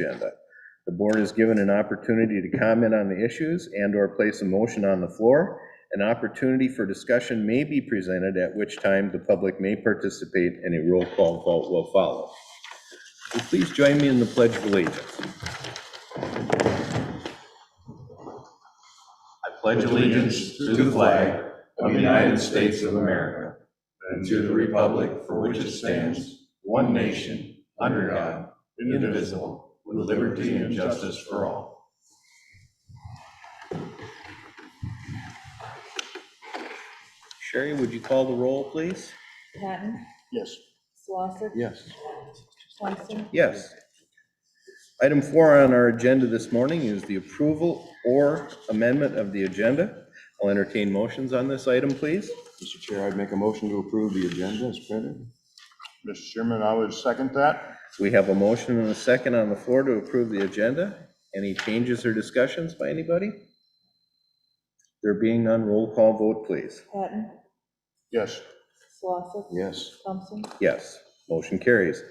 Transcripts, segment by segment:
agenda. The board is given an opportunity to comment on the issues and/or place a motion on the floor. An opportunity for discussion may be presented, at which time the public may participate and a roll call vote will follow. Will you please join me in the Pledge of Allegiance? I pledge allegiance to the flag of the United States of America and to the republic for which it stands, one nation, under God, indivisible, with liberty and justice for all. Sherry, would you call the roll, please? Patton? Yes. Slosson? Yes. Thompson? Yes. Item 4 on our agenda this morning is the approval or amendment of the agenda. I'll entertain motions on this item, please. Mr. Chair, I'd make a motion to approve the agenda as printed. Mr. Chairman, I would second that. We have a motion and a second on the floor to approve the agenda. Any changes or discussions by anybody? There being none, roll call vote, please. Patton? Yes. Slosson? Yes. Thompson? Yes, motion carries.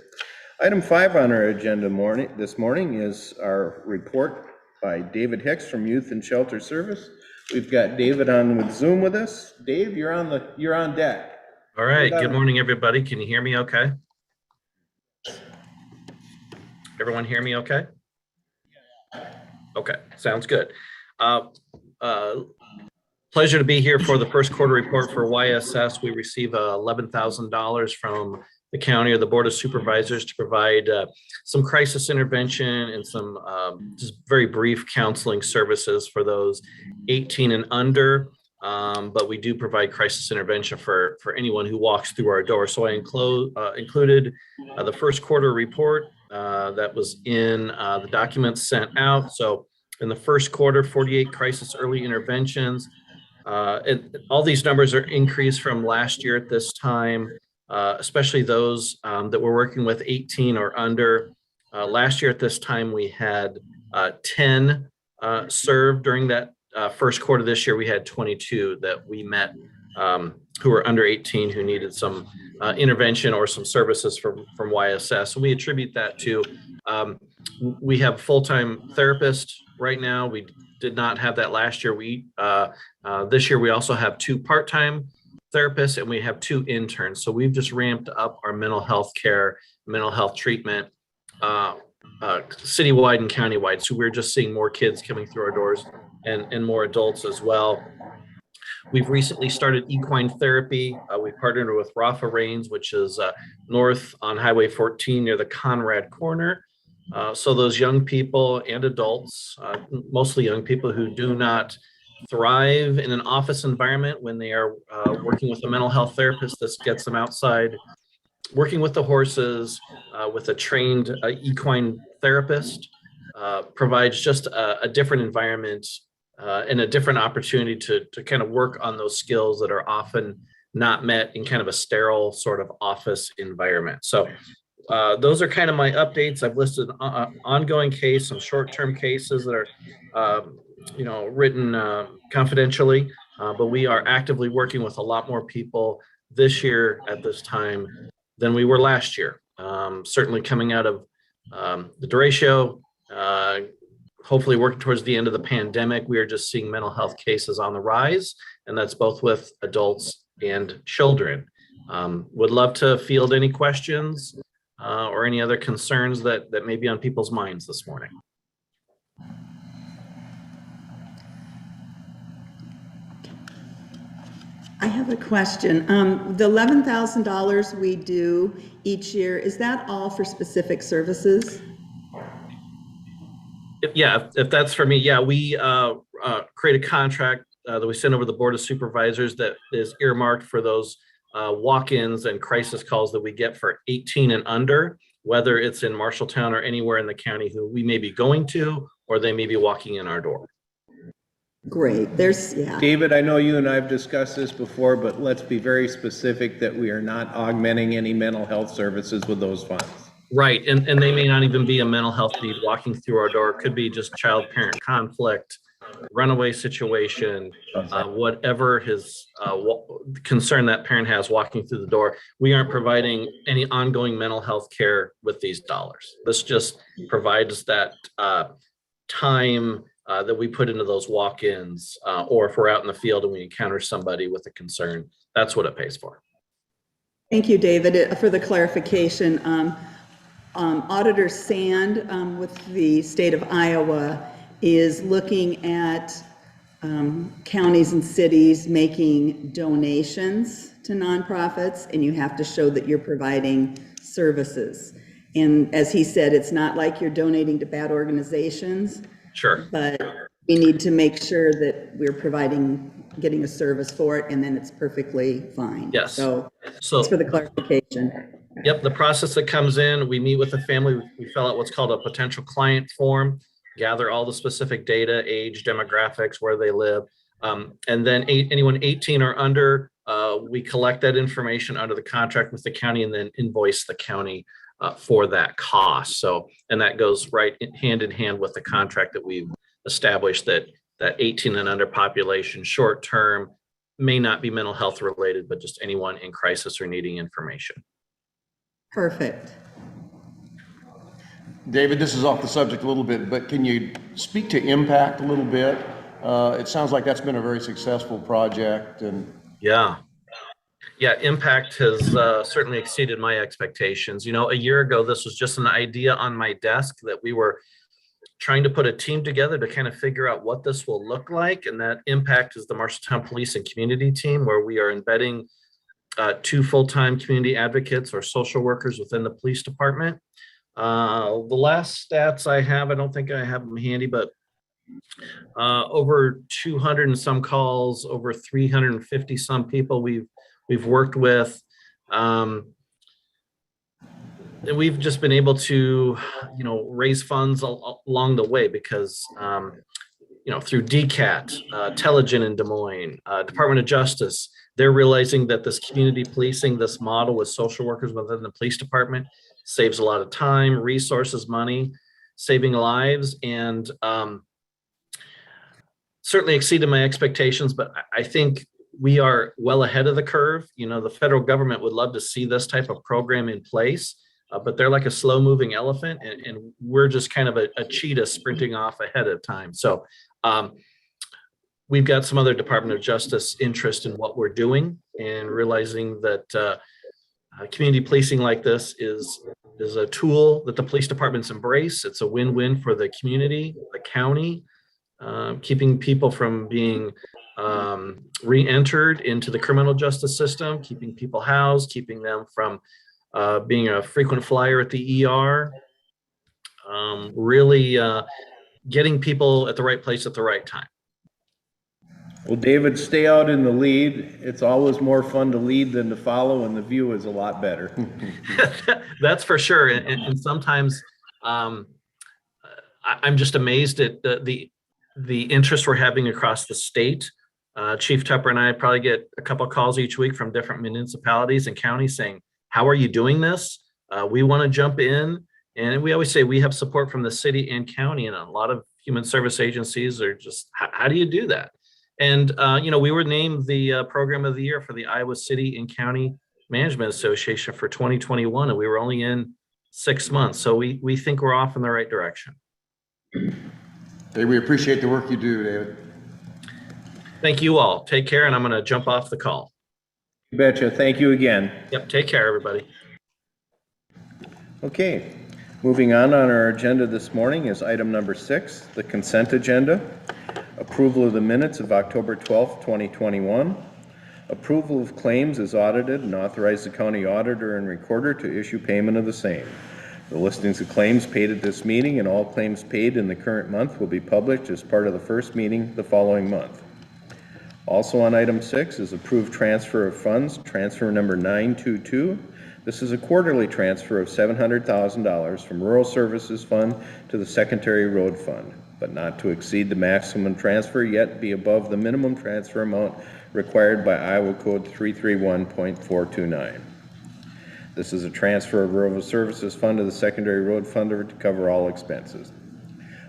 Item 5 on our agenda this morning is our report by David Hicks from Youth and Shelter Service. We've got David on with Zoom with us. Dave, you're on deck. All right. Good morning, everybody. Can you hear me okay? Everyone hear me okay? Okay, sounds good. Pleasure to be here for the first quarter report for YSS. We receive $11,000 from the county or the Board of Supervisors to provide some crisis intervention and some just very brief counseling services for those 18 and under. But we do provide crisis intervention for anyone who walks through our door. So I included the first quarter report that was in the documents sent out. So in the first quarter, 48 crisis early interventions. All these numbers are increased from last year at this time, especially those that we're working with 18 or under. Last year at this time, we had 10 served during that first quarter. This year, we had 22 that we met who were under 18 who needed some intervention or some services from YSS. And we attribute that to we have full-time therapists right now. We did not have that last year. This year we also have 2 part-time therapists and we have 2 interns. So we've just ramped up our mental health care, mental health treatment citywide and countywide. So we're just seeing more kids coming through our doors and more adults as well. We've recently started equine therapy. We partnered with Rafa Reigns, which is north on Highway 14 near the Conrad corner. So those young people and adults, mostly young people who do not thrive in an office environment when they are working with a mental health therapist, this gets them outside, working with the horses, with a trained equine therapist, provides just a different environment and a different opportunity to kind of work on those skills that are often not met in kind of a sterile sort of office environment. So those are kind of my updates. I've listed ongoing case, some short-term cases that are, written confidentially, but we are actively working with a lot more people this year at this time than we were last year. Certainly coming out of the derecho, hopefully working towards the end of the pandemic, we are just seeing mental health cases on the rise, and that's both with adults and children. Would love to field any questions or any other concerns that may be on people's minds this morning. I have a question. The $11,000 we do each year, is that all for specific services? If that's for me, we create a contract that we send over the Board of Supervisors that is earmarked for those walk-ins and crisis calls that we get for 18 and under, whether it's in Marshalltown or anywhere in the county who we may be going to, or they may be walking in our door. Great. David, I know you and I have discussed this before, but let's be very specific that we are not augmenting any mental health services with those funds. Right, and they may not even be a mental health need walking through our door. It could be just child-parent conflict, runaway situation, whatever his concern that parent has walking through the door, we aren't providing any ongoing mental health care with these dollars. This just provides that time that we put into those walk-ins, or if we're out in the field and we encounter somebody with a concern, that's what it pays for. Thank you, David, for the clarification. Auditor Sand with the state of Iowa is looking at counties and cities making donations to nonprofits, and you have to show that you're providing services. And as he said, it's not like you're donating to bad organizations. Sure. But we need to make sure that we're getting a service for it, and then it's perfectly fine. Yes. So thanks for the clarification. Yep, the process that comes in, we meet with the family, we fill out what's called a potential client form, gather all the specific data, age, demographics, where they live. And then anyone 18 or under, we collect that information under the contract with the county and then invoice the county for that cost. So, and that goes right hand in hand with the contract that we've established, that 18 and under population, short term, may not be mental health related, but just anyone in crisis or needing information. Perfect. David, this is off the subject a little bit, but can you speak to impact a little bit? It sounds like that's been a very successful project. And yeah, impact has certainly exceeded my expectations. You know, a year ago, this was just an idea on my desk that we were trying to put a team together to kind of figure out what this will look like. And that impact is the Marshalltown Police and Community Team, where we are embedding 2 full-time community advocates or social workers within the police department. The last stats I have, I don't think I have them handy, but over 200 and some calls, over 350 some people we've worked with. And we've just been able to, raise funds along the way because, through DCAT, Telligent in Des Moines, Department of Justice, they're realizing that this community policing, this model with social workers within the police department saves a lot of time, resources, money, saving lives, and certainly exceeded my expectations, but I think we are well ahead of the curve. The federal government would love to see this type of program in place, but they're like a slow moving elephant, and we're just kind of a cheetah sprinting off ahead of time. So we've got some other Department of Justice interest in what we're doing and realizing that community policing like this is a tool that the police departments embrace. It's a win-win for the community, the county, keeping people from being re-entered into the criminal justice system, keeping people housed, keeping them from being a frequent flyer at the ER, really getting people at the right place at the right time. Well, David, stay out in the lead. It's always more fun to lead than to follow, and the view is a lot better. That's for sure. And sometimes I'm just amazed at the interest we're having across the state. Chief Tupper and I probably get a couple of calls each week from different municipalities and counties saying, how are you doing this? We want to jump in. And we always say we have support from the city and county, and a lot of human service agencies are just, how do you do that? And, we were named the program of the year for the Iowa City and County Management Association for 2021, and we were only in 6 months. So we think we're off in the right direction. Hey, we appreciate the work you do, David. Thank you all. Take care, and I'm going to jump off the call. You betcha. Thank you again. Yep. Take care, everybody. Okay, moving on our agenda this morning is item number 6, the consent agenda. Approval of the minutes of October 12th, 2021. Approval of claims is audited and authorize the county auditor and recorder to issue payment of the same. The listings of claims paid at this meeting and all claims paid in the current month will be published as part of the first meeting the following month. Also on item 6 is approved transfer of funds, transfer number 922. This is a quarterly transfer of $700,000 from Rural Services Fund to the Secondary Road Fund, but not to exceed the maximum transfer, yet be above the minimum transfer amount required by Iowa Code 331.429. This is a transfer of Rural Services Fund to the Secondary Road Fund to cover all expenses.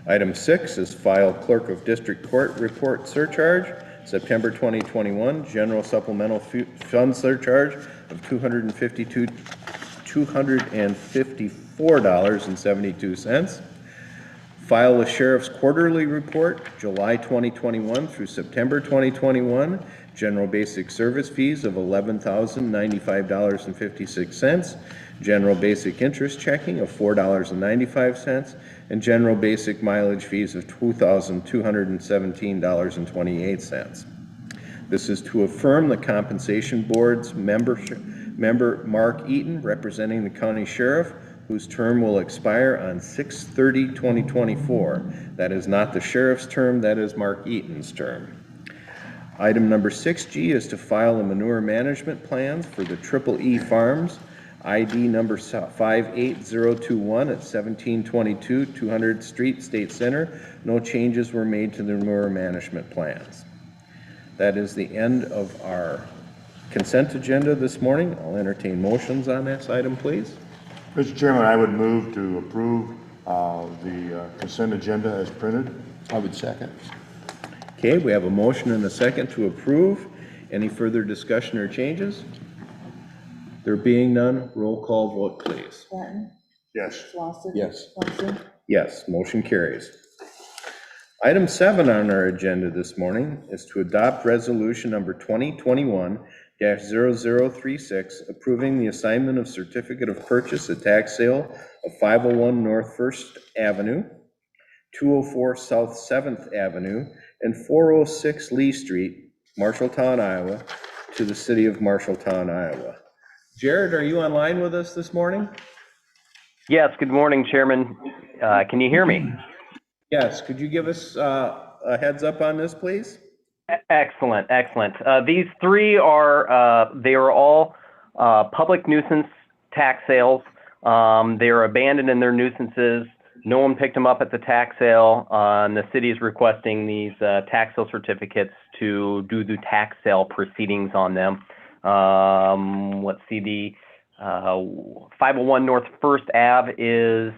Item 6 is file clerk of district court report surcharge, September 2021, general supplemental fund surcharge of $254.72. File with sheriff's quarterly report, July 2021 through September 2021, general basic service fees of $11,095.56, general basic interest checking of $4.95, and general basic mileage fees of $2,217.28. This is to affirm the compensation board's member Mark Eaton, representing the county sheriff, whose term will expire on 6/30/2024. That is not the sheriff's term, that is Mark Eaton's term. Item number 6G is to file a manure management plans for the Triple E Farms, ID number 58021 at 1722 200th Street, State Center. No changes were made to the manure management plans. That is the end of our consent agenda this morning. I'll entertain motions on this item, please. Mr. Chairman, I would move to approve the consent agenda as printed. I would second. Okay, we have a motion and a second to approve. Any further discussion or changes? There being none, roll call vote, please. Benton. Yes. Slosson. Yes. Thompson. Yes, motion carries. Item 7 on our agenda this morning is to adopt resolution number 2021-0036, approving the assignment of certificate of purchase at tax sale of 501 North First Avenue, 204 South 7th Avenue, and 406 Lee Street, Marshalltown, Iowa, to the city of Marshalltown, Iowa. Jared, are you online with us this morning? Yes, good morning, Chairman. Can you hear me? Yes, could you give us a heads up on this, please? Excellent, excellent. These three are, they are all public nuisance tax sales. They are abandoned in their nuisances. No one picked them up at the tax sale, and the city is requesting these tax sale certificates to do the tax sale proceedings on them. Let's see, the 501 North First Ave is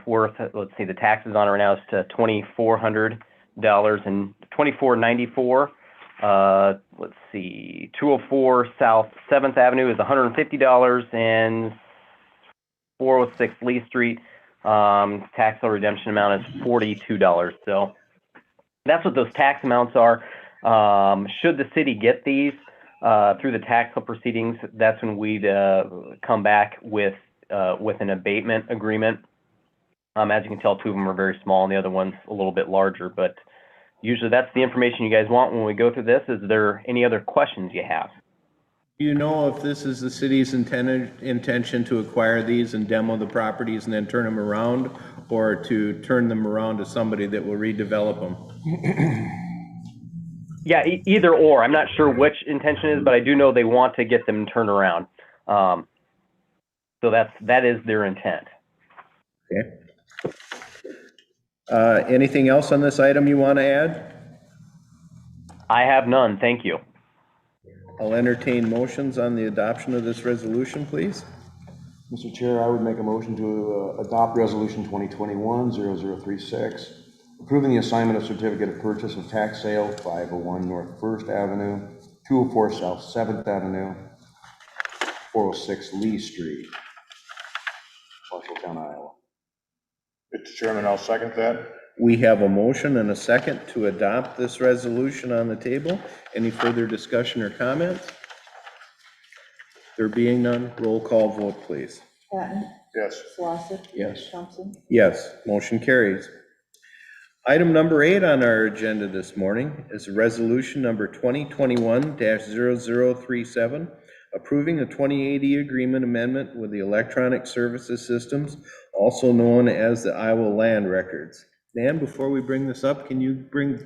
worth, let's see, the taxes on it right now is to $2,400 and $2,494. Let's see, 204 South 7th Avenue is $150, and 406 Lee Street, tax sale redemption amount is $42. So that's what those tax amounts are. Should the city get these through the tax sale proceedings, that's when we'd come back with an abatement agreement. As you can tell, two of them are very small and the other one's a little bit larger, but usually that's the information you guys want when we go through this. Is there any other questions you have? Do you know if this is the city's intention to acquire these and demo the properties and then turn them around, or to turn them around to somebody that will redevelop them? Yeah, either or. I'm not sure which intention is, but I do know they want to get them turned around. So that is their intent. Okay. Anything else on this item you want to add? I have none. Thank you. I'll entertain motions on the adoption of this resolution, please. Mr. Chair, I would make a motion to adopt resolution 2021-0036, approving the assignment of certificate of purchase of tax sale 501 North First Avenue, 204 South 7th Avenue, 406 Lee Street, Marshalltown, Iowa. Mr. Chairman, I'll second that. We have a motion and a second to adopt this resolution on the table. Any further discussion or comments? There being none, roll call vote, please. Benton. Yes. Slosson. Yes. Thompson. Yes, motion carries. Item number 8 on our agenda this morning is resolution number 2021-0037, approving the 2080 agreement amendment with the Electronic Services Systems, also known as the Iowa Land Records. Dan, before we bring this up, can you bring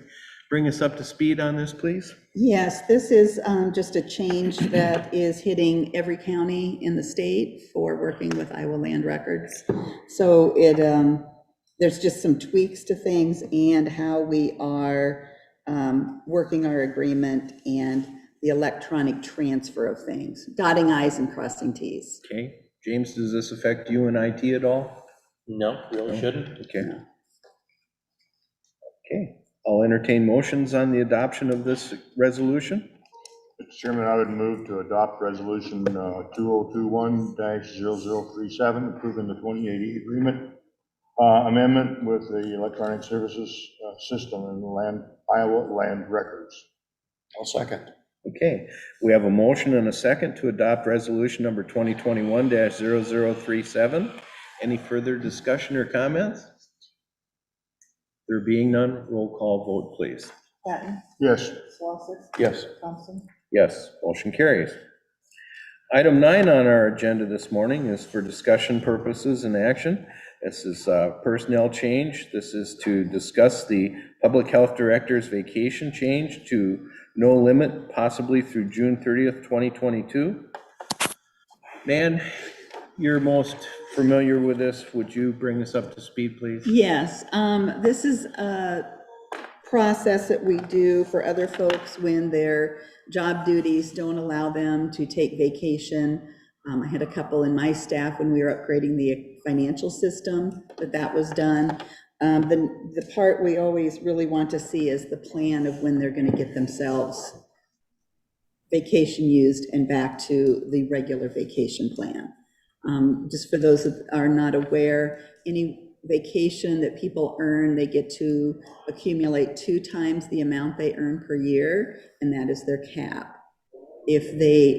us up to speed on this, please? Yes, this is just a change that is hitting every county in the state for working with Iowa Land Records. So there's just some tweaks to things and how we are working our agreement and the electronic transfer of things, dotting i's and crossing t's. Okay, James, does this affect you and IT at all? No, really shouldn't. Okay. Okay, I'll entertain motions on the adoption of this resolution. Mr. Chairman, I would move to adopt resolution 2021-0037, approving the 2080 agreement amendment with the electronic services system and Iowa land records. I'll second. Okay, we have a motion and a second to adopt resolution number 2021-0037. Any further discussion or comments? There being none, roll call vote, please. Patton, Yes. Slosson, Yes. Thompson, Yes, motion carries. Item 9 on our agenda this morning is for discussion purposes and action. This is personnel change. This is to discuss the public health director's vacation change to no limit, possibly through June 30th, 2022. Dan, you're most familiar with this. Would you bring us up to speed, please? Yes, this is a process that we do for other folks when their job duties don't allow them to take vacation. I had a couple in my staff when we were upgrading the financial system that was done. The part we always really want to see is the plan of when they're going to get themselves vacation used and back to the regular vacation plan. Just for those that are not aware, any vacation that people earn, they get to accumulate 2 times the amount they earn per year, and that is their cap. If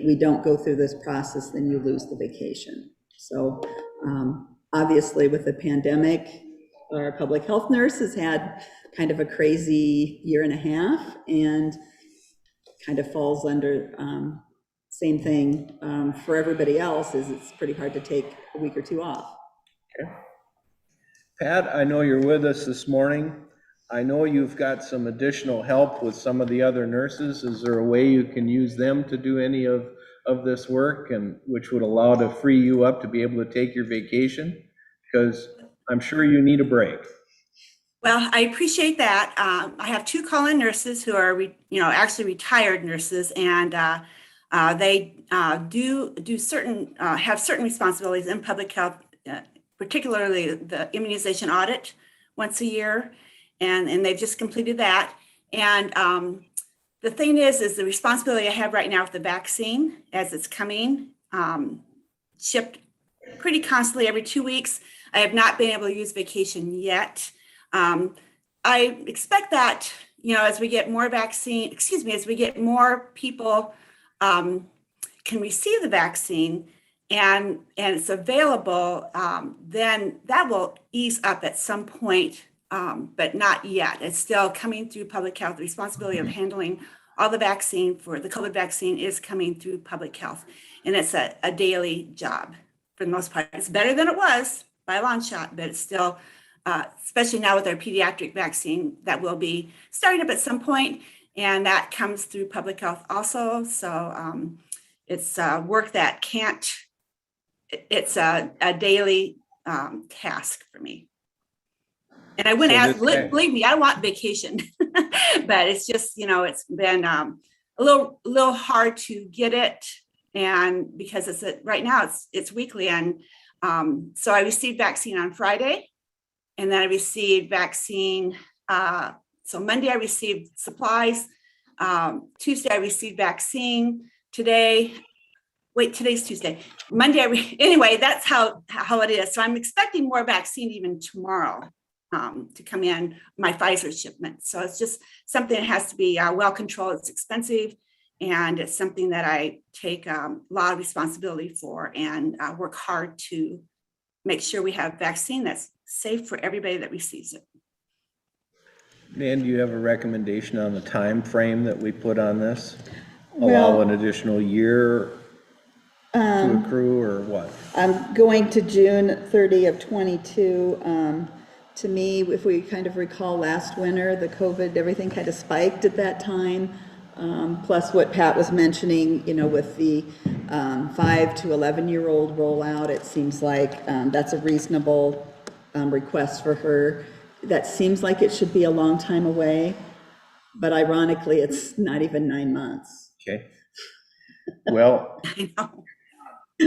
we don't go through this process, then you lose the vacation. So obviously with the pandemic, our public health nurse has had kind of a crazy year and a half, and kind of falls under same thing for everybody else, is it's pretty hard to take a week or 2 off. Okay. Pat, I know you're with us this morning. I know you've got some additional help with some of the other nurses. Is there a way you can use them to do any of this work, and which would allow to free you up to be able to take your vacation? Because I'm sure you need a break. Well, I appreciate that. I have 2 call-in nurses who are, actually retired nurses, and they do certain have certain responsibilities in public health, particularly the immunization audit once a year, and they've just completed that. And the thing is the responsibility I have right now with the vaccine as it's coming, shipped pretty constantly every 2 weeks. I have not been able to use vacation yet. I expect that, as we get more as we get more people can receive the vaccine and it's available, then that will ease up at some point, but not yet. It's still coming through public health. The responsibility of handling all the vaccine for the COVID vaccine is coming through public health. And it's a daily job for the most part. It's better than it was by a long shot, but it's still, especially now with our pediatric vaccine that will be starting up at some point, and that comes through public health also. So it's work that it's a daily task for me. And I wouldn't ask, believe me, I want vacation, but it's just, it's been a little hard to get it. And because right now it's weekly. And so I received vaccine on Friday, and then I received vaccine. So Monday I received supplies. Tuesday I received vaccine. Today's Tuesday. Monday, anyway, that's how it is. So I'm expecting more vaccine even tomorrow to come in, my Pfizer shipment. So it's just something that has to be well controlled. It's expensive, and it's something that I take a lot of responsibility for, and work hard to make sure we have vaccine that's safe for everybody that receives it. Dan, do you have a recommendation on the time frame that we put on this? Well, allow an additional year to accrue, or what? I'm going to June 30 of 22. To me, if we kind of recall last winter, the COVID, everything kind of spiked at that time. Plus what Pat was mentioning, with the 5 to 11-year-old rollout, it seems like that's a reasonable request for her. That seems like it should be a long time away, but ironically, it's not even 9 months. Okay. Well, I know.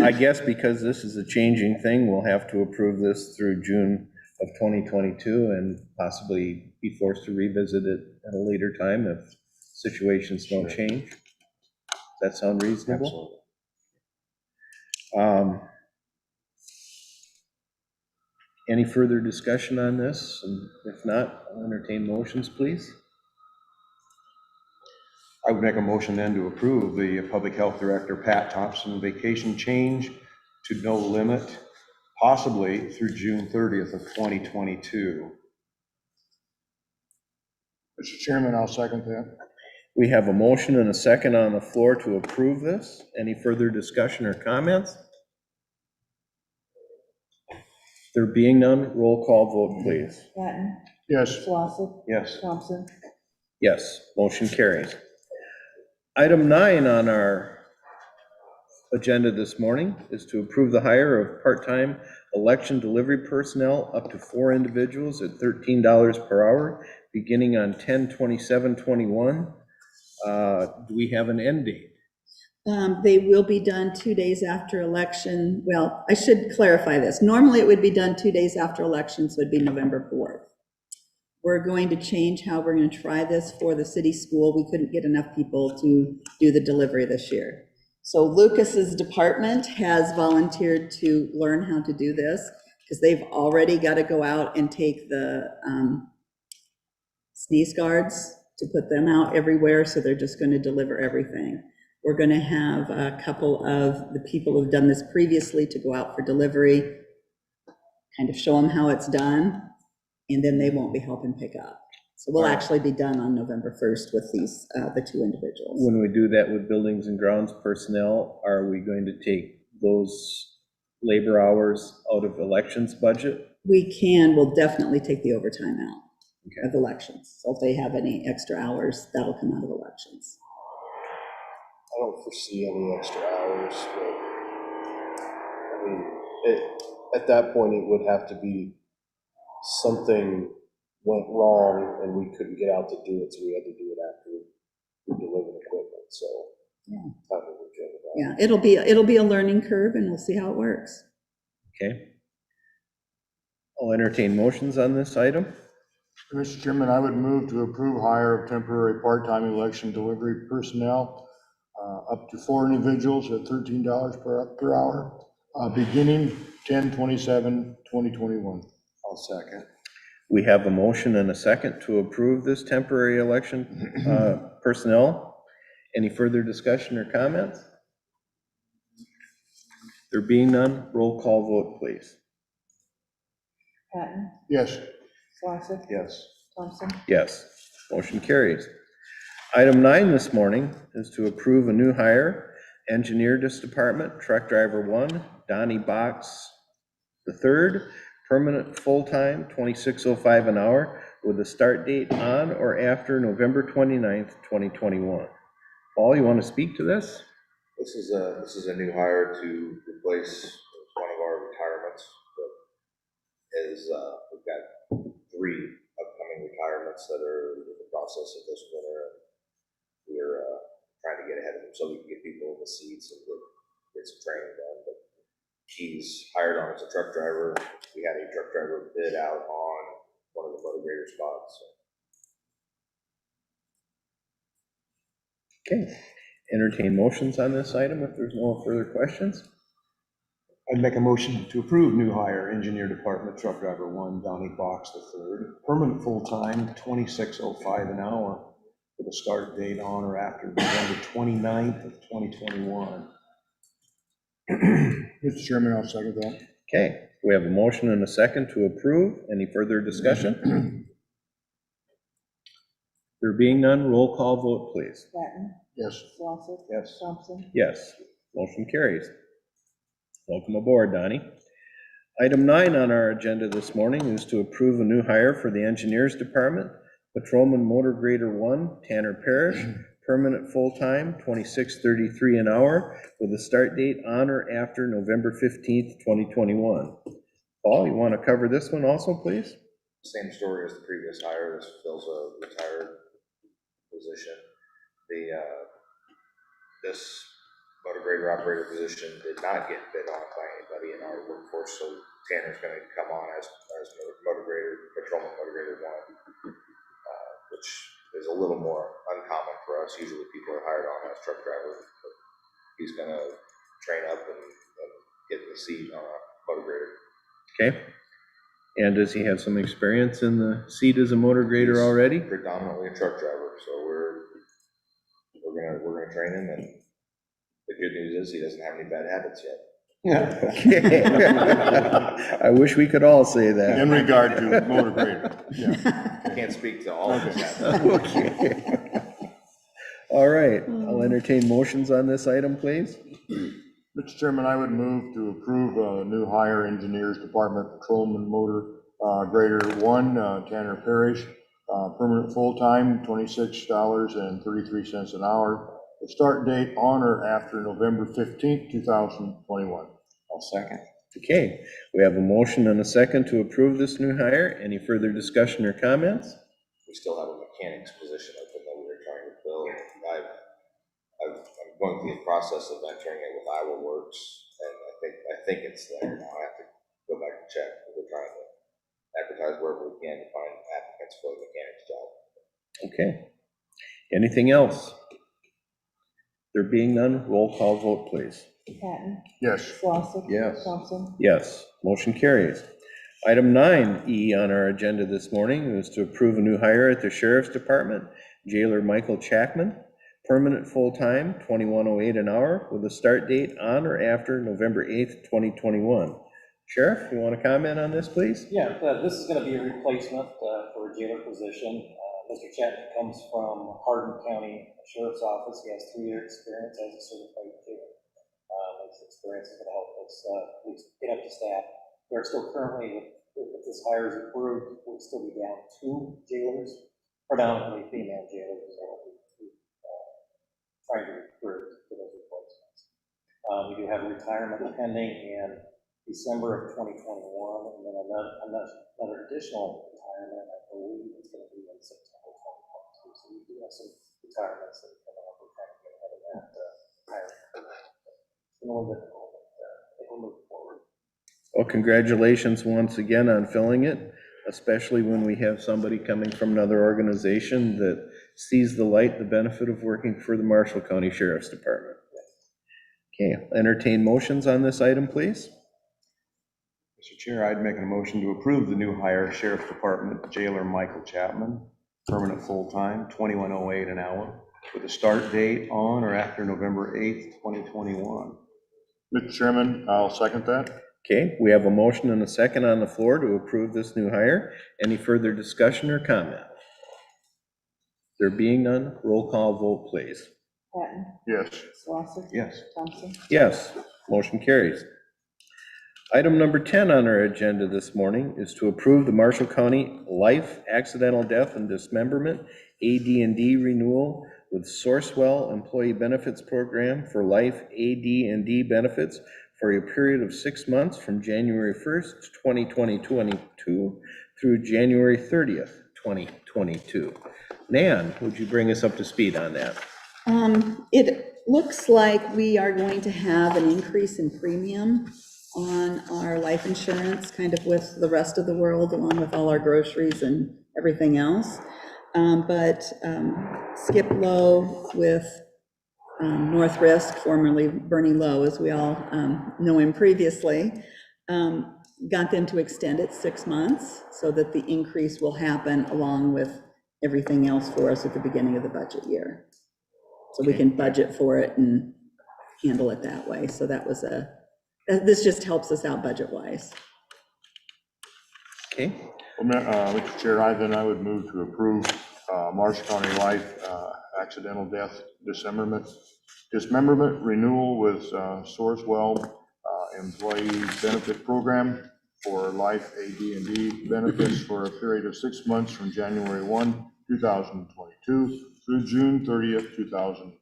I guess because this is a changing thing, we'll have to approve this through June of 2022 and possibly be forced to revisit it at a later time if situations don't Sure. change. Does that sound reasonable? Absolutely. Any further discussion on this? And if not, I'll entertain motions, please. I would make a motion then to approve the Public Health Director, Pat Thompson, vacation change to no limit, possibly through June 30th of 2022. Mr. Chairman, I'll second that. We have a motion and a second on the floor to approve this. Any further discussion or comments? There being none, roll call vote, please. Patton, Yes. Slosson, Yes. Thompson, Yes, motion carries. Item 9 on our agenda this morning is to approve the hire of part-time election delivery personnel up to 4 individuals at $13 per hour, beginning on 10/27/21. Do we have an end date? They will be done 2 days after election. Well, I should clarify this. Normally, it would be done 2 days after elections, so it'd be November 4th. We're going to change how we're going to try this for the city school. We couldn't get enough people to do the delivery this year. So Lucas's department has volunteered to learn how to do this because they've already got to go out and take the sneeze guards to put them out everywhere. So they're just going to deliver everything. We're going to have a couple of the people who've done this previously to go out for delivery, kind of show them how it's done, and then they won't be helping pick up. So we'll actually be done on November 1st with these, the 2 individuals. When we do that with buildings and grounds personnel, are we going to take those labor hours out of elections budget? We'll definitely take the overtime out of elections. So if they have any extra hours, that'll come out of elections. I don't foresee any extra hours, but I mean, at that point, it would have to be something went wrong and we couldn't get out to do it, so we had to do it after we delivered equipment, so. Yeah. That would be good about it. Yeah, it'll be a learning curve and we'll see how it works. Okay. I'll entertain motions on this item. Mr. Chairman, I would move to approve hire of temporary part-time election delivery personnel up to 4 individuals at $13 per hour, beginning 10/27/2021. I'll second. We have a motion and a second to approve this temporary election personnel. Any further discussion or comments? There being none, roll call vote, please. Patton, Yes. Slosson, Yes. Thompson, Yes, motion carries. Item 9 this morning is to approve a new hire, Engineer Department, Truck Driver 1, Donnie Box III, permanent full-time, $26.05 an hour, with a start date on or after November 29th, 2021. Paul, you want to speak to this? This is a new hire to replace one of our retirements. We've got 3 upcoming retirements that are in the process of this winter. We're trying to get ahead of them so we can get people in the seats and get some training done. But he's hired on as a truck driver. We had a truck driver bid out on one of the motivator spots. So. Okay, entertain motions on this item if there's no further questions. I'd make a motion to approve new hire, Engineer Department, Truck Driver 1, Donnie Box III, permanent full-time, $26.05 an hour, with a start date on or after November 29th of 2021. Mr. Chairman, I'll second that. Okay, we have a motion and a second to approve. Any further discussion? There being none, roll call vote, please. Patton, Yes. Slosson, Yes. Thompson, Yes, motion carries. Welcome aboard, Donnie. Item 9 on our agenda this morning is to approve a new hire for the Engineers Department, Patrolman Motor Grader 1, Tanner Parrish, permanent full-time, $26.33 an hour, with a start date on or after November 15th, 2021. Paul, you want to cover this one also, please? Same story as the previous hire. This fills a retired position. This motor grader operator position did not get bid on by anybody in our workforce, so Tanner's going to come on as as motor grader, patrolman motor grader one, which is a little more uncommon for us. Usually people are hired on as truck drivers, but he's gonna train up and get in the seat on a motor grader. Okay. And does he have some experience in the seat as a motor grader already? Predominantly a truck driver, so we're gonna train him, and the good news is he doesn't have any bad habits yet. I wish we could all say that. In regard to motor grader, yeah. I can't speak to all of his habits. Okay. All right, I'll entertain motions on this item, please. Mr. Chairman, I would move to approve a new hire engineers department patrolman motor grader one, Tanner Parrish, permanent full-time, $26.33 an hour. The start date on or after November 15th, 2021. I'll second. Okay, we have a motion and a second to approve this new hire. Any further discussion or comments? We still have a mechanic's position open that we were trying to fill. I'm going through the process of entering it with Iowa Works, and I think it's there now. I have to go back and check. We're trying to advertise wherever we can to find applicants for the mechanic's job. Okay. Anything else? There being none, roll call vote, please. Patton, Yes. Slosson. Yes. Thompson. Yes, motion carries. Item 9E on our agenda this morning is to approve a new hire at the Sheriff's Department, Jailer Michael Chapman, permanent full-time, $21.08 an hour, with a start date on or after November 8th, 2021. Sheriff, you want to comment on this, please? Yeah, this is going to be a replacement for a jailer position. Mr. Chapman comes from Hardin County Sheriff's Office. He has 3-year experience as a certified jailer. His experience is going to help us at least get up to staff. We're still currently, if this hire is approved, we'll still be down 2 jailers, predominantly female jailers, is what we're trying to recruit for those replacements. We do have a retirement pending in December of 2021, and then another additional retirement, I believe it's going to be in September 2022. So we do have some retirements that are coming up. We're trying to get ahead of that hiring. It's been a little difficult, but I think we'll move forward. Well, congratulations once again on filling it, especially when we have somebody coming from another organization that sees the light, the benefit of working for the Marshall County Sheriff's Department. Okay, entertain motions on this item, please. Mr. Chair, I'd make a motion to approve the new hire Sheriff's Department Jailer Michael Chapman, permanent full-time, $21.08 an hour, with a start date on or after November 8th, 2021. Mr. Chairman, I'll second that. Okay, we have a motion and a second on the floor to approve this new hire. Any further discussion or comment? There being none, roll call vote, please. Patton, Yes. Slosson. Yes. Thompson. Yes, motion carries. Item number 10 on our agenda this morning is to approve the Marshall County Life, Accidental Death, and Dismemberment AD&D renewal with Sourcewell Employee Benefits Program for life AD&D benefits for a period of 6 months from January 1st, 2022 through January 30th, 2022. Nan, would you bring us up to speed on that? It looks like we are going to have an increase in premium on our life insurance, kind of with the rest of the world, along with all our groceries and everything else. But Skip Lowe with North Risk, formerly Bernie Lowe, as we all know him previously, got them to extend it 6 months so that the increase will happen along with everything else for us at the beginning of the budget year. So we can budget for it and handle it that way. So that was this just helps us out budget-wise. Okay, Well, Mr. Chair, I would move to approve Marshall County Life Accidental Death Dismemberment renewal with Sourcewell Employee Benefit Program for life AD&D benefits for a period of 6 months from January 1, 2022 through June 30th, 2022.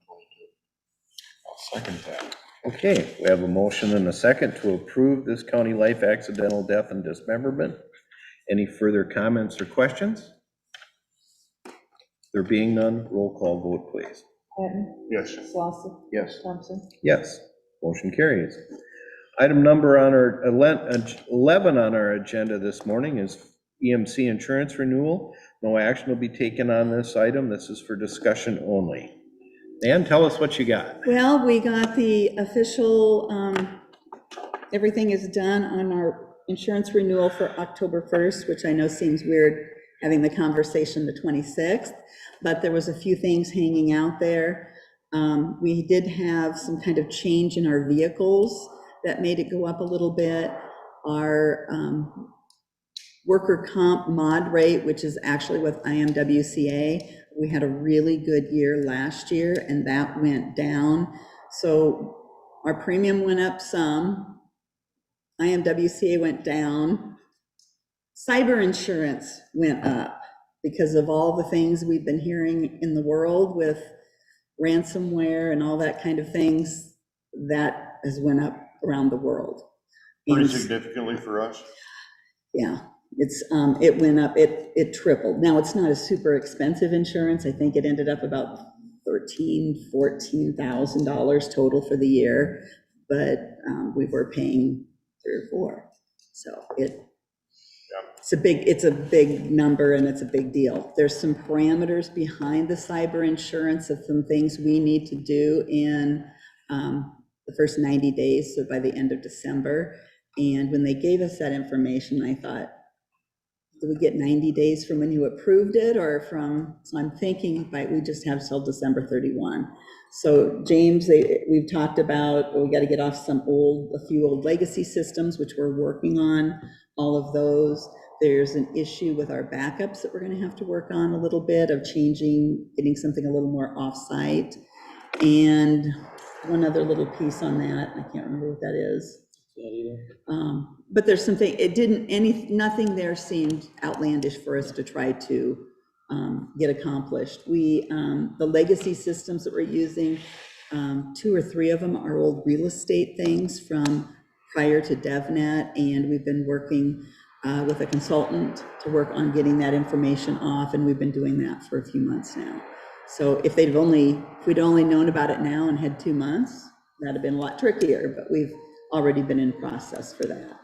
I'll second that. okay, we have a motion and a second to approve this county life accidental death and dismemberment. Any further comments or questions? There being none, roll call vote, please. Patton, Yes. Slosson. Yes. Thompson. Yes, motion carries. Item number on our 11 on our agenda this morning is EMC insurance renewal. No action will be taken on this item. This is for discussion only. Dan, tell us what you got. Well, we got the official, everything is done on our insurance renewal for October 1st, which I know seems weird having the conversation the 26th, but there was a few things hanging out there. We did have some kind of change in our vehicles that made it go up a little bit. Our worker comp mod rate, which is actually with IMWCA, we had a really good year last year and that went down. So our premium went up some, IMWCA went down. Cyber insurance went up because of all the things we've been hearing in the world with ransomware and all that kind of things. That has went up around the world. Pretty And- significantly for us. Yeah, it's, it went up, it tripled. Now, it's not a super expensive insurance. I think it ended up about $14,000 total for the year, but we were paying 3 or 4. So it's a big number and it's a big deal. There's some parameters behind the cyber insurance of some things we need to do in the first 90 days, so by the end of December. And when they gave us that information, I thought, do we get 90 days from when you approved it or from, so I'm thinking we just have till December 31. So James, we've talked about, we got to get off a few old legacy systems, which we're working on, all of those. There's an issue with our backups that we're going to have to work on a little bit of getting something a little more off-site. And one other little piece on that, I can't remember what that is. But there's something, nothing there seemed outlandish for us to try to get accomplished. The legacy systems that we're using, 2 or 3 of them are old real estate things from prior to DevNet, and we've been working with a consultant to work on getting that information off, and we've been doing that for a few months now. So if we'd only known about it now and had 2 months, that'd have been a lot trickier, but we've already been in process for that.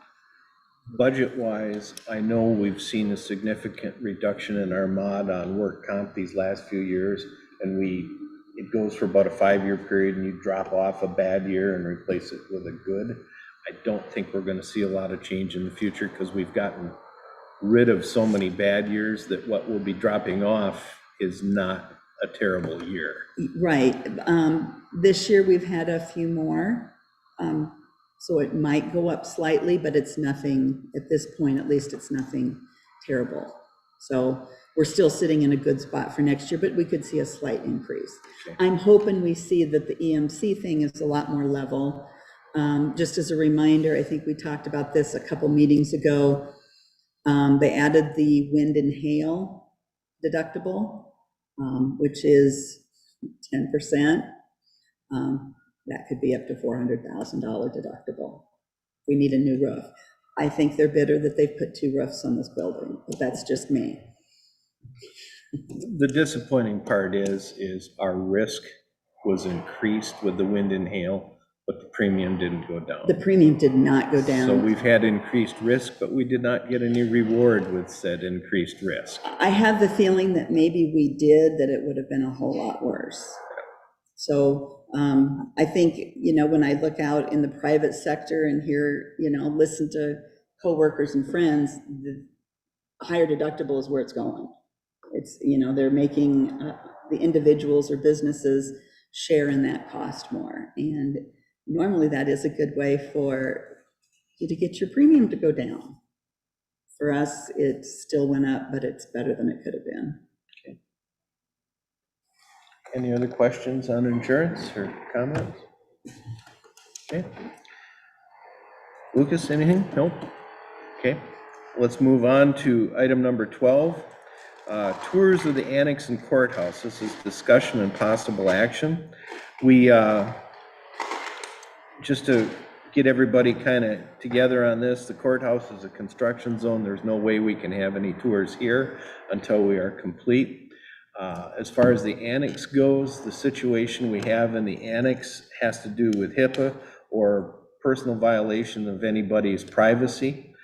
Budget-wise, I know we've seen a significant reduction in our mod on work comp these last few years, and it goes for about a 5-year period, and you drop off a bad year and replace it with a good. I don't think we're gonna see a lot of change in the future because we've gotten rid of so many bad years that what we'll be dropping off is not a terrible year. Right. This year we've had a few more. So it might go up slightly, but it's nothing, at this point, at least it's nothing terrible. So we're still sitting in a good spot for next year, but we could see a slight increase. Okay. I'm hoping we see that the EMC thing is a lot more level. Just as a reminder, I think we talked about this a couple meetings ago. They added the wind and hail deductible, which is 10%. That could be up to $400,000 deductible. We need a new roof. I think they're bitter that they've put 2 roofs on this building, but that's just me. The disappointing part is our risk was increased with the wind and hail, but the premium didn't go down. The premium did not go down. So we've had increased risk, but we did not get any reward with said increased risk. I have the feeling that maybe we did, that it would have been a whole lot worse. So I think, when I look out in the private sector and hear, listen to coworkers and friends, the higher deductible is where it's going. It's, they're making the individuals or businesses share in that cost more. And normally that is a good way for you to get your premium to go down. For us, it still went up, but it's better than it could have been. Okay. Any other questions on insurance or comments? Okay. Lucas, anything? Nope. Okay. Let's move on to item number 12. Tours of the annex and courthouse. This is discussion and possible action. We, just to get everybody kind of together on this, the courthouse is a construction zone. There's no way we can have any tours here until we are complete. As far as the annex goes, the situation we have in the annex has to do with HIPAA or personal violation of anybody's privacy.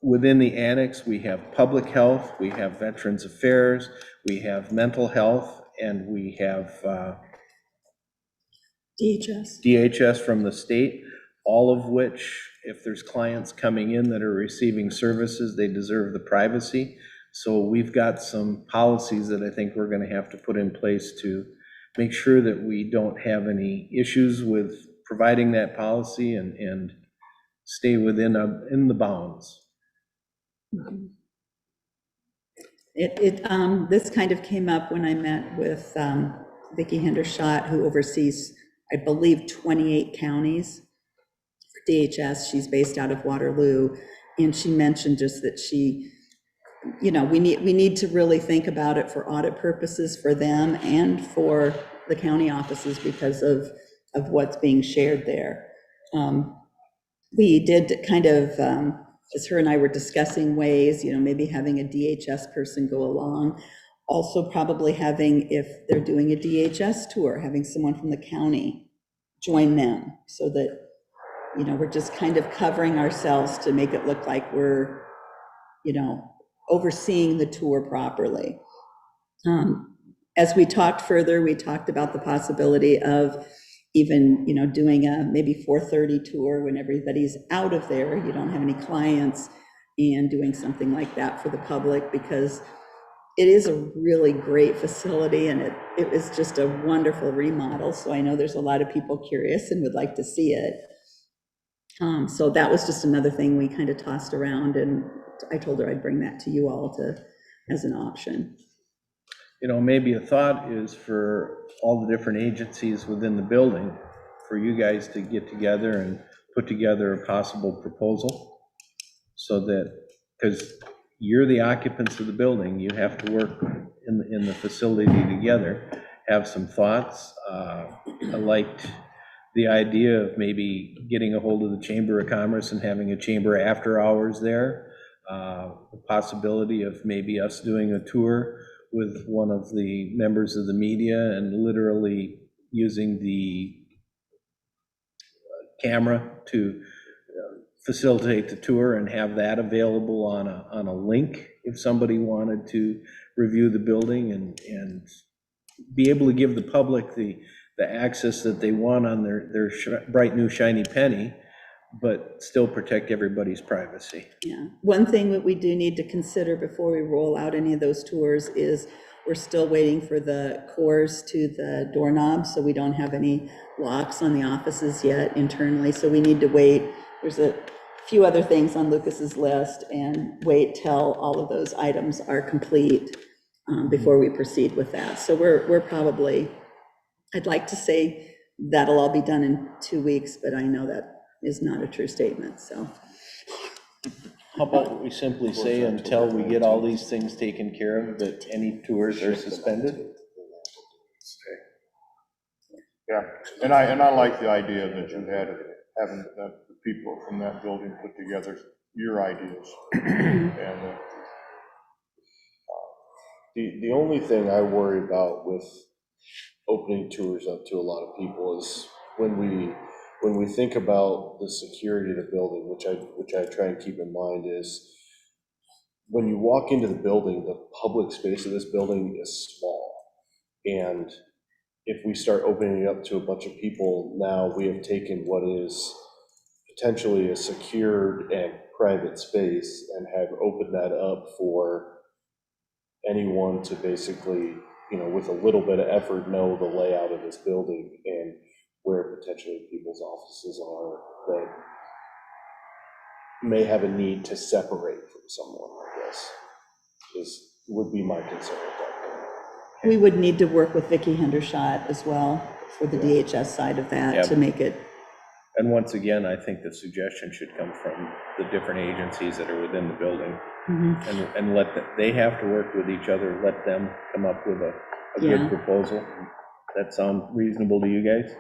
Within the annex, we have public health, we have Veterans Affairs, we have mental health, and we have DHS from the state, all of which, if there's clients coming in that are receiving services, they deserve the privacy. So we've got some policies that I think we're going to have to put in place to make sure that we don't have any issues with providing that policy and stay within in the bounds. This kind of came up when I met with Vicki Hendershot, who oversees, I believe, 28 counties for DHS. She's based out of Waterloo, and she mentioned just that she, we need to really think about it for audit purposes for them and for the county offices because of what's being shared there. We did kind of, as her and I were discussing ways, maybe having a DHS person go along. Also probably having, if they're doing a DHS tour, having someone from the county join them so that, we're just kind of covering ourselves to make it look like we're, overseeing the tour properly. As we talked further, we talked about the possibility of even, doing a maybe 4:30 tour when everybody's out of there, you don't have any clients, and doing something like that for the public, because it is a really great facility and it was just a wonderful remodel. So I know there's a lot of people curious and would like to see it. So that was just another thing we kind of tossed around, and I told her I'd bring that to you all as an option. Maybe a thought is for all the different agencies within the building, for you guys to get together and put together a possible proposal, so that, because you're the occupants of the building, you have to work in the facility together, have some thoughts. I liked the idea of maybe getting a hold of the Chamber of Commerce and having a chamber after hours there. The possibility of maybe us doing a tour with one of the members of the media and literally using the camera to facilitate the tour and have that available on a link if somebody wanted to review the building and be able to give the public the access that they want on their bright new shiny penny, but still protect everybody's privacy. Yeah, one thing that we do need to consider before we roll out any of those tours is we're still waiting for the cores to the doorknobs, so we don't have any locks on the offices yet internally, so we need to wait. There's a few other things on Lucas's list, and wait till all of those items are complete before we proceed with that. So we're probably, I'd like to say that'll all be done in 2 weeks, but I know that is not a true statement, so. How about we simply say until we get all these things taken care of, that any tours are suspended? Yeah, and I like the idea that you had of having the people from that building put together your ideas. And The only thing I worry about with opening tours up to a lot of people is when we think about the security of the building, which I try and keep in mind, is when you walk into the building, the public space of this building is small. And if we start opening it up to a bunch of people, now we have taken what is potentially a secured and private space and have opened that up for anyone to basically, with a little bit of effort, know the layout of this building and where potentially people's offices are that may have a need to separate from someone, I guess, would be my concern at that point. We would need to work with Vicki Hendershot as well for the DHS side of that to make it. And once again, I think the suggestion should come from the different agencies that are within the building. And they have to work with each other, let them come up with a good proposal. That sound reasonable to you guys?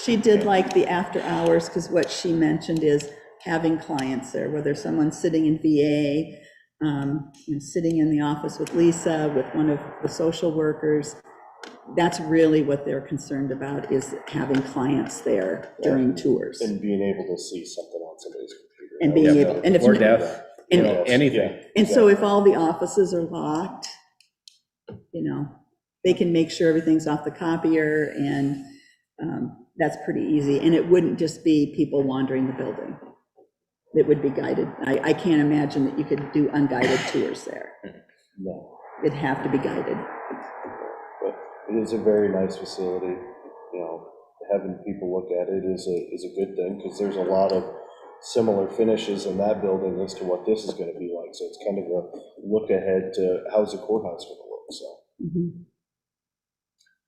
She did like the after hours, because what she mentioned is having clients there, whether someone's sitting in VA, sitting in the office with Lisa, with one of the social workers, that's really what they're concerned about, is having clients there during tours. And being able to see something on somebody's computer. And being able, and if. Or deaf, you know, And- anything. And so if all the offices are locked, you know, they can make sure everything's off the copier, and that's pretty easy. And it wouldn't just be people wandering the building. It would be guided. I can't imagine that you could do unguided tours there. No, It'd have to be guided. but it is a very nice facility, you know, having people look at it is a good thing, because there's a lot of similar finishes in that building as to what this is gonna be like, so it's kind of a look ahead to how's the courthouse gonna look, so. Mhm.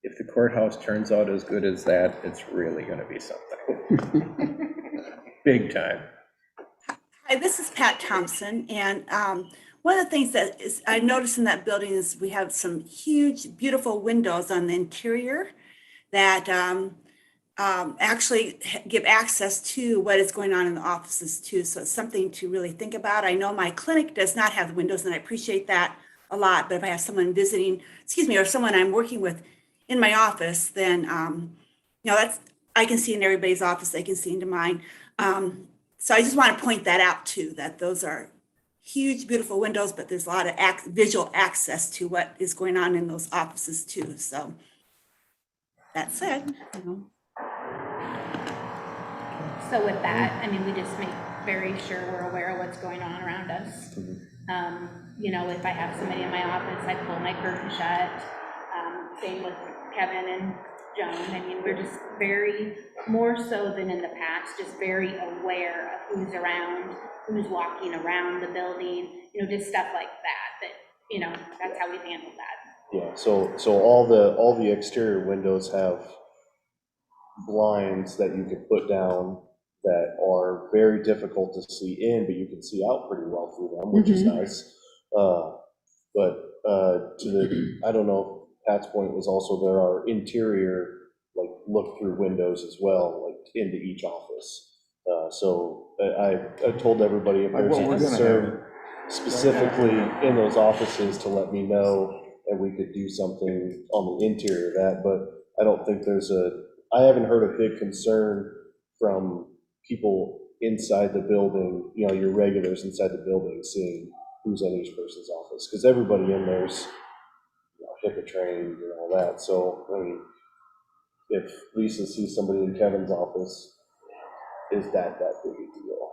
If the courthouse turns out as good as that, it's really gonna be something. Big time. Hi, this is Pat Thompson, and one of the things that is I noticed in that building is we have some huge, beautiful windows on the interior that actually give access to what is going on in the offices too. So it's something to really think about. I know my clinic does not have the windows, and I appreciate that a lot. But if I have someone visiting, or someone I'm working with in my office, then that's I can see in everybody's office. They can see into mine. So I just want to point that out too, that those are huge, beautiful windows, but there's a lot of visual access to what is going on in those offices too. So that said, So with that, I mean, we just make very sure we're aware of what's going on around us. If I have somebody in my office, I pull my curtain shut. Same with Kevin and Joan. I mean, we're just very, more so than in the past, just very aware of who's around, who's walking around the building, just stuff like that, that's how we've handled that. Yeah, so all the exterior windows have blinds that you could put down that are very difficult to see in, but you can see out pretty well through them, which is nice. I don't know, Pat's point was also there are interior, like, look-through windows as well, like, into each office. So I told everybody if there's a concern specifically in those offices to let me know, and we could do something on the interior of that, but I don't think I haven't heard a big concern from people inside the building, your regulars inside the building, seeing who's in each person's office, because everybody in there's HIPAA trained and all that. So, I mean, if Lisa sees somebody in Kevin's office, is that big a deal?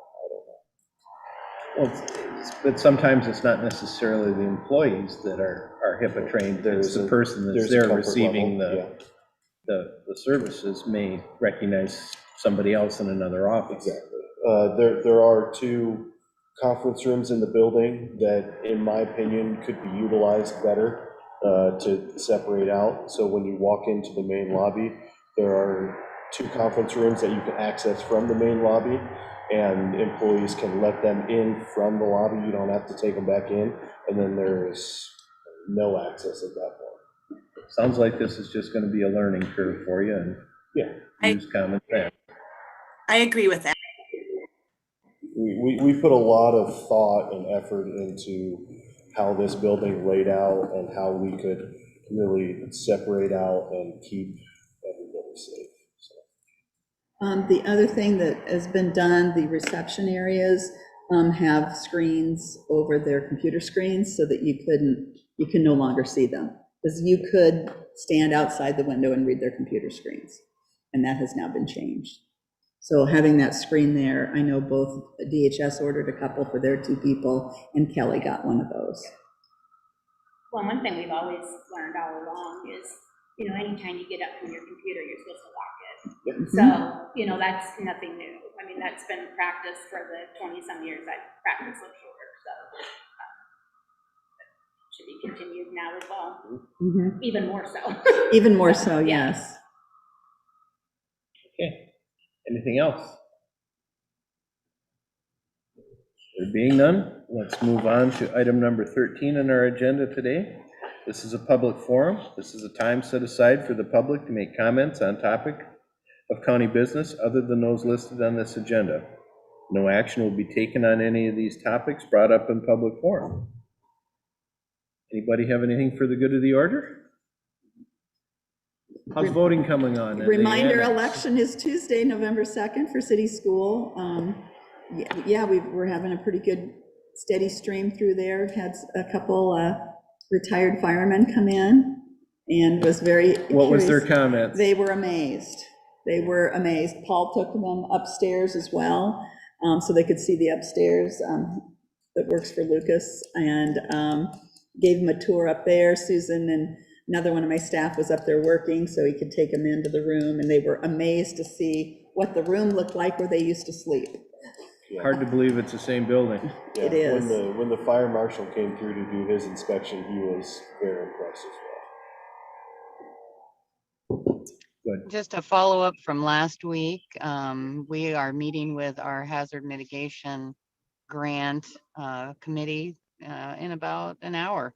I don't know. Well, but sometimes it's not necessarily the employees that are HIPAA trained. It's the person that's there receiving the services may recognize somebody else in another office. Exactly. There are 2 conference rooms in the building that, in my opinion, could be utilized better to separate out. So when you walk into the main lobby, there are 2 conference rooms that you can access from the main lobby, and employees can let them in from the lobby. You don't have to take them back in, and then there's no access at that point. Sounds like this is just going to be a learning curve for you, and use common sense. I agree with that. We put a lot of thought and effort into how this building laid out and how we could really separate out and keep everybody safe. So. The other thing that has been done, the reception areas have screens over their computer screens so that you can no longer see them. Because you could stand outside the window and read their computer screens, and that has now been changed. So having that screen there, I know both DHS ordered a couple for their 2 people, and Kelly got one of those. Well, one thing we've always learned all along is, anytime you get up from your computer, you're supposed to lock it. So, that's nothing new. I mean, that's been practiced for the 20-some years I've practiced social work, so should be continued now as well. Even more so. Even more so, yes. Okay. Anything else? There being none, let's move on to item number 13 on our agenda today. This is a public forum. This is a time set aside for the public to make comments on topic of county business other than those listed on this agenda. No action will be taken on any of these topics brought up in public forum. Anybody have anything for the good of the order? How's voting coming on? Reminder, election is Tuesday, November 2nd for city school. Yeah, we're having a pretty good steady stream through there. Had a couple retired firemen come in and was very What was their curious. comments? They were amazed. They were amazed. Paul took them upstairs as well, so they could see the upstairs that works for Lucas, and gave them a tour up there. Susan and another one of my staff was up there working, so he could take them into the room, and they were amazed to see what the room looked like where they used to sleep. Hard to believe it's the same building. It is. When the fire marshal came through to do his inspection, he was very impressed as well. Good. Just a follow-up from last week, we are meeting with our hazard mitigation grant committee in about an hour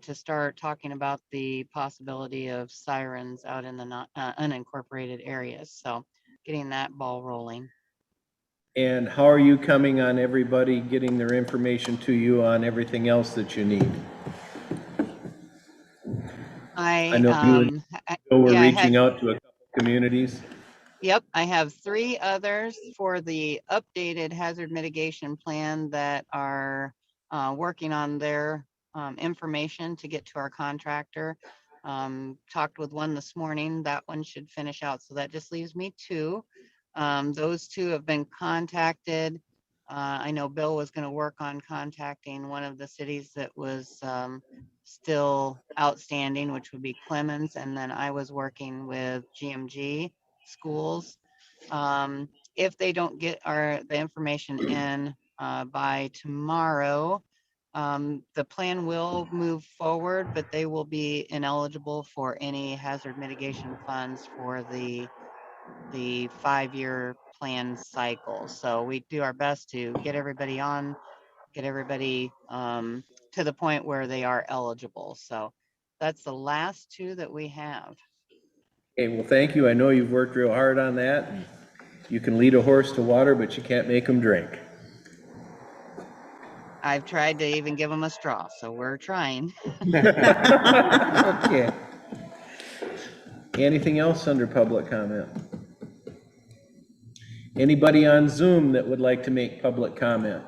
to start talking about the possibility of sirens out in the unincorporated areas. So getting that ball rolling. And how are you coming on everybody getting their information to you on everything else that you need? I know you and Bill were reaching out to a couple communities. Yep, I have 3 others for the updated hazard mitigation plan that are working on their information to get to our contractor. Talked with one this morning. That one should finish out. So that just leaves me 2. Those 2 have been contacted. I know Bill was going to work on contacting one of the cities that was still outstanding, which would be Clemens. And then I was working with GMG schools. If they don't get the information in by tomorrow, the plan will move forward, but they will be ineligible for any hazard mitigation funds for the 5-year plan cycle. So we do our best to get everybody to the point where they are eligible. So that's the last 2 that we have. Okay, well, thank you. I know you've worked real hard on that. You can lead a horse to water, but you can't make him drink. I've tried to even give them a straw, so we're trying. Okay. Anything else under public comment? Anybody on Zoom that would like to make public comment?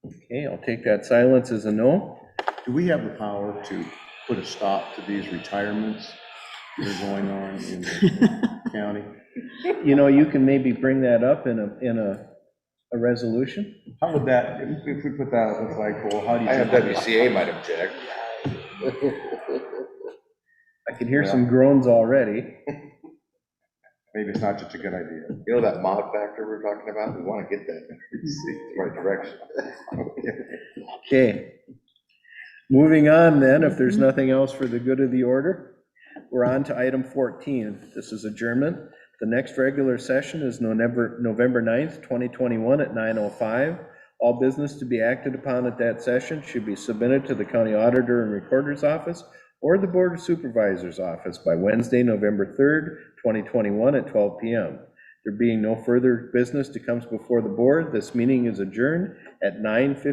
Okay, I'll take that silence as a no. Do we have the power to put a stop to these retirements that are going on in the county? You know, you can maybe bring that up in a resolution. How would that, if we put that on the flagpole, how do you? IMWCA might object. I can hear some groans already. Maybe it's not such a good idea. You know that mod factor we're talking about? We want to get that in the right direction. Okay. Moving on then, if there's nothing else for the good of the order, we're on to item 14. This is adjournment. The next regular session is November 9th, 2021 at 9:05. All business to be acted upon at that session should be submitted to the county auditor and recorder's office or the board of supervisors office by Wednesday, November 3rd, 2021 at 12 p.m. There being no further business to come before the board, this meeting is adjourned at 9:50.